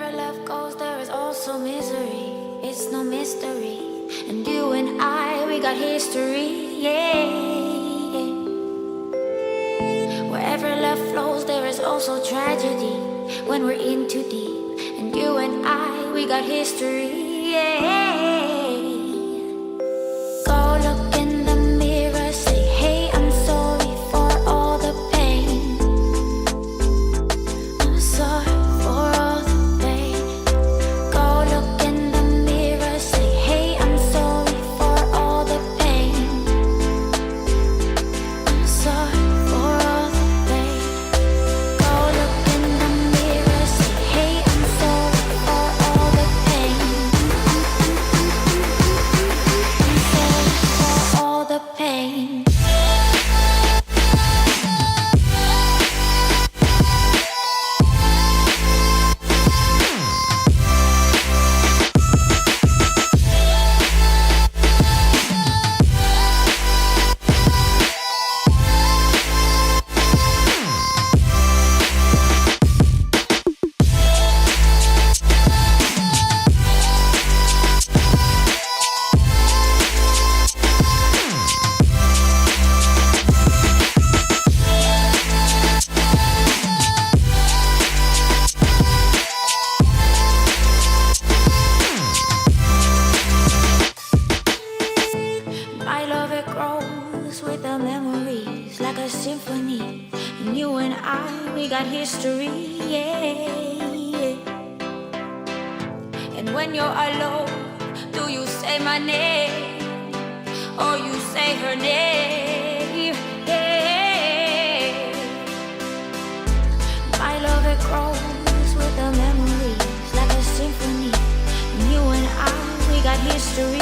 Wherever love goes, there is also misery. It's no mystery. And you and I, we got history, yeah. Wherever love flows, there is also tragedy. When we're in too deep, and you and I, we got history, yeah. Go look in the mirror, say, hey, I'm sorry for all the pain. I'm sorry for all the pain. Go look in the mirror, say, hey, I'm sorry for all the pain. I'm sorry for all the pain. Go look in the mirror, say, hey, I'm sorry for all the pain. I'm sorry for all the pain. My love, it grows with the memories like a symphony. And you and I, we got history, yeah. And when you're alone, do you say my name or you say her name? Yeah. My love, it grows with the memories like a symphony. And you and I, we got history.